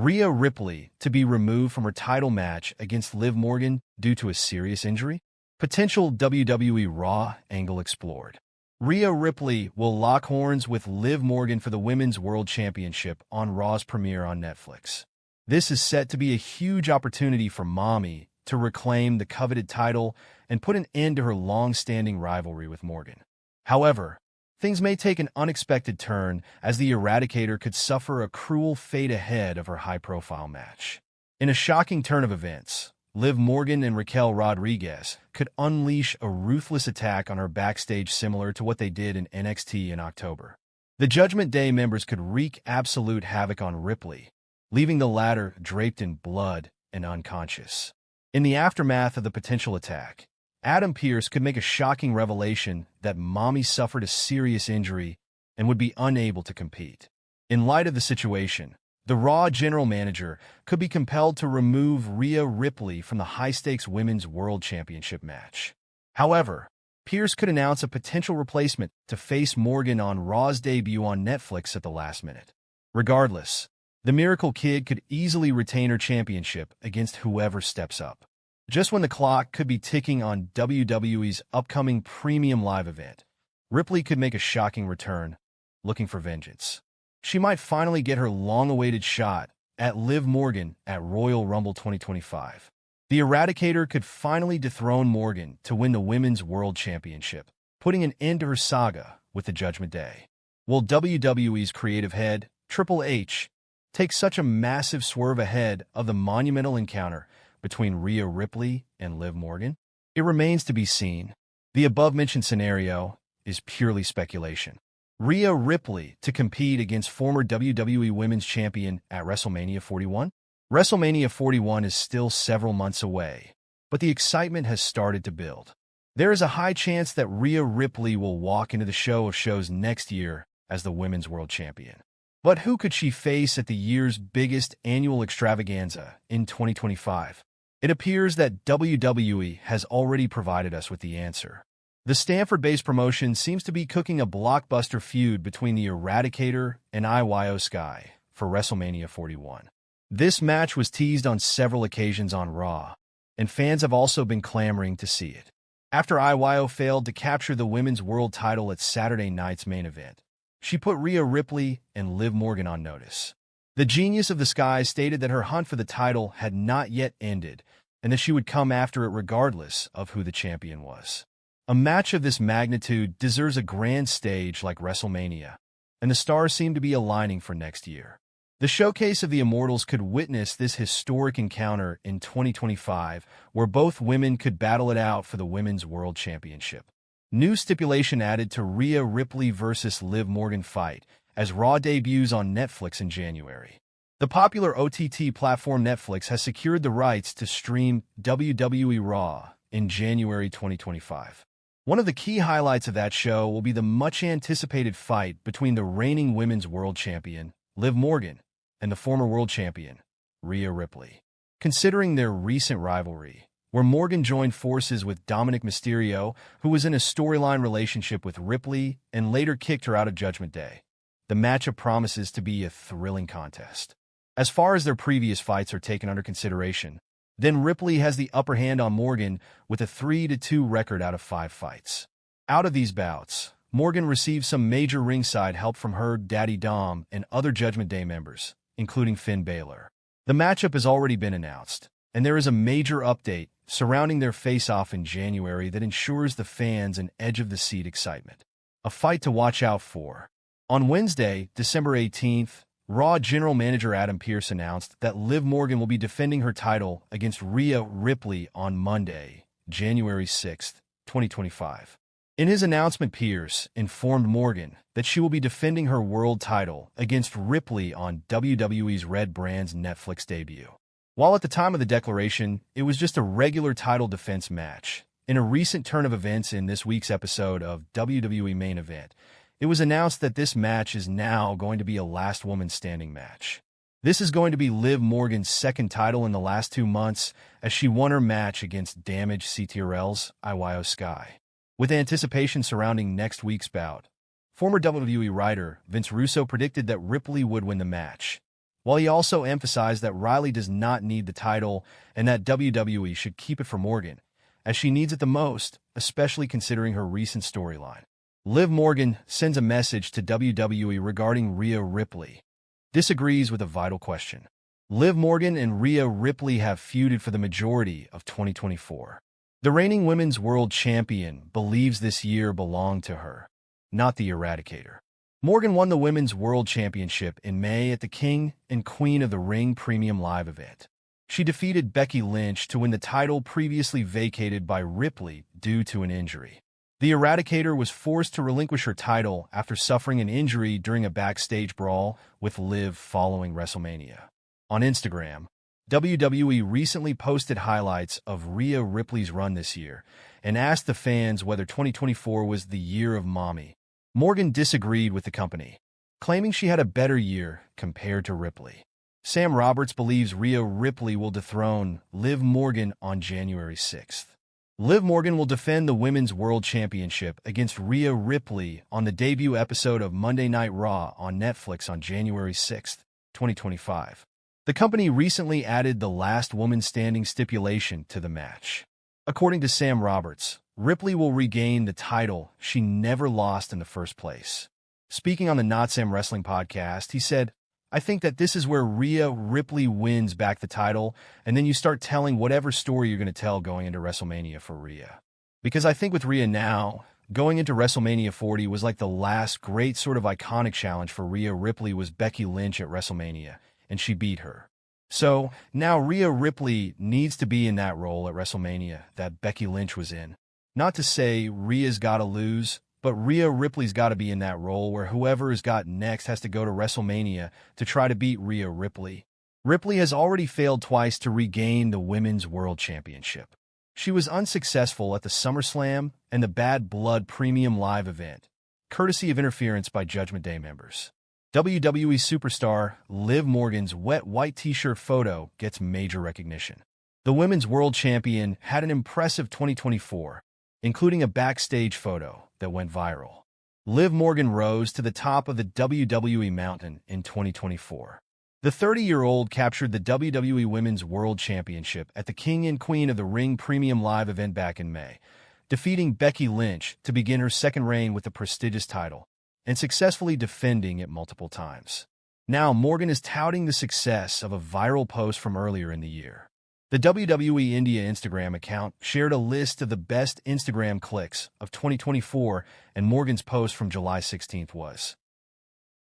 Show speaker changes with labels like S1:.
S1: Rhea Ripley to be removed from her title match against Liv Morgan due to a serious injury? Potential WWE RAW angle explored. Rhea Ripley will lock horns with Liv Morgan for the Women's World Championship on Raw's premiere on Netflix. This is set to be a huge opportunity for Mami to reclaim the coveted title and put an end to her long-standing rivalry with Morgan. However, things may take an unexpected turn as the Eradicator could suffer a cruel fate ahead of her high-profile match. In a shocking turn of events, Liv Morgan and Raquel Rodriguez could unleash a ruthless attack on her backstage similar to what they did in NXT in October. The Judgment Day members could wreak absolute havoc on Ripley, leaving the latter draped in blood and unconscious. In the aftermath of the potential attack, Pearce could make a shocking revelation that Mami suffered a serious injury and would be unable to compete. In light of the situation, the Raw general manager could be compelled to remove Rhea Ripley from the high-stakes Women's World Championship match. However, Pearce could announce a potential replacement to face Morgan on Raw's debut on Netflix at the last minute. Regardless, the Miracle Kid could easily retain her championship against whoever steps up. Just when the clock could be ticking on WWE's upcoming premium live event, Ripley could make a shocking return, looking for vengeance. She might finally get her long-awaited shot at Liv Morgan at Royal Rumble 2025. The Eradicator could finally dethrone Morgan to win the Women's World Championship, putting an end to her saga with the Judgment Day. Will WWE's creative head, Triple H, take such a massive swerve ahead of the monumental encounter between Rhea Ripley and Liv Morgan? It remains to be seen. The above-mentioned scenario is purely speculation. Rhea Ripley to compete against former WWE Women's Champion at WrestleMania 41? WrestleMania 41 is still several months away, but the excitement has started to build. There is a high chance that Rhea Ripley will walk into the show of shows next year as the Women's World Champion. But who could she face at the year's biggest annual extravaganza in 2025? It appears that WWE has already provided us with the answer. The Stamford-based promotion seems to be cooking a blockbuster feud between the Eradicator and IYO SKY for WrestleMania 41. This match was teased on several occasions on Raw, and fans have also been clamoring to see it. After IYO failed to capture the Women's World title at Saturday night's main event, she put Rhea Ripley and Liv Morgan on notice. The genius of the Sky stated that her hunt for the title had not yet ended and that she would come after it regardless of who the champion was. A match of this magnitude deserves a grand stage like WrestleMania, and the stars seem to be aligning for next year. The showcase of the Immortals could witness this historic encounter in 2025, where both women could battle it out for the Women's World Championship. New stipulation added to Rhea Ripley vs. Liv Morgan fight as Raw debuts on Netflix in January. The popular OTT platform Netflix has secured the rights to stream WWE RAW in January 2025. One of the key highlights of that show will be the much-anticipated fight between the reigning Women's World Champion, Liv Morgan, and the former World Champion, Rhea Ripley. Considering their recent rivalry, where Morgan joined forces with Dominic Mysterio, who was in a storyline relationship with Ripley and later kicked her out of Judgment Day, the matchup promises to be a thrilling contest. As far as their previous fights are taken under consideration, then Ripley has the upper hand on Morgan with a 3-2 record out of 5 fights. Out of these bouts, Morgan received some major ringside help from her Daddy Dom and other Judgment Day members, including Finn Balor. The matchup has already been announced, and there is a major update surrounding their face-off in January that ensures the fans an edge-of-the-seat excitement. A fight to watch out for. On Wednesday, December 18th, Raw General Manager Pearce announced that Liv Morgan will be defending her title against Rhea Ripley on Monday, January 6, 2025. In his announcement, Pearce informed Morgan that she will be defending her world title against Ripley on WWE's Red Brand's Netflix debut. While at the time of the declaration, it was just a regular title defense match, in a recent turn of events in this week's episode of WWE Main Event, it was announced that this match is now going to be a last woman standing match. This is going to be Liv Morgan's second title in the last 2 months, as she won her match against damaged CTRL's IYO SKY. With anticipation surrounding next week's bout, former WWE writer Vince Russo predicted that Ripley would win the match, while he also emphasized that Riley does not need the title and that WWE should keep it for Morgan, as she needs it the most, especially considering her recent storyline. Liv Morgan sends a message to WWE regarding Rhea Ripley. Disagrees with a vital question. Liv Morgan and Rhea Ripley have feuded for the majority of 2024. The reigning women's world champion believes this year belonged to her, not the Eradicator. Morgan won the Women's World Championship in May at the King and Queen of the Ring Premium Live event. She defeated Becky Lynch to win the title previously vacated by Ripley due to an injury. The Eradicator was forced to relinquish her title after suffering an injury during a backstage brawl with Liv following WrestleMania. On Instagram, WWE recently posted highlights of Rhea Ripley's run this year and asked the fans whether 2024 was the year of Mami. Morgan disagreed with the company, claiming she had a better year compared to Ripley. Sam Roberts believes Rhea Ripley will dethrone Liv Morgan on January 6th. Liv Morgan will defend the Women's World Championship against Rhea Ripley on the debut episode of Monday Night Raw on Netflix on January 6th, 2025. The company recently added the last woman standing stipulation to the match. According to Sam Roberts, Ripley will regain the title she never lost in the first place. Speaking on the Not Sam Wrestling podcast, he said, "I think that this is where Rhea Ripley wins back the title, and then you start telling whatever story you're going to tell going into WrestleMania for Rhea. Because I think with Rhea now, going into WrestleMania 40 was like the last great sort of iconic challenge for Rhea Ripley was Becky Lynch at WrestleMania, and she beat her. So now Rhea Ripley needs to be in that role at WrestleMania that Becky Lynch was in. Not to say Rhea's got to lose, but Rhea Ripley's got to be in that role where whoever is got next has to go to WrestleMania to try to beat Rhea Ripley. Ripley has already failed twice to regain the Women's World Championship. She was unsuccessful at the SummerSlam and the Bad Blood Premium Live event, courtesy of interference by Judgment Day members. WWE superstar Liv Morgan's wet white t-shirt photo gets major recognition. The Women's World Champion had an impressive 2024, including a backstage photo that went viral. Liv Morgan rose to the top of the WWE mountain in 2024. The 30-year-old captured the WWE Women's World Championship at the King and Queen of the Ring Premium Live event back in May, defeating Becky Lynch to begin her second reign with the prestigious title, and successfully defending it multiple times. Now Morgan is touting the success of a viral post from earlier in the year. The WWE India Instagram account shared a list of the best Instagram clicks of 2024, and Morgan's post from July 16th was,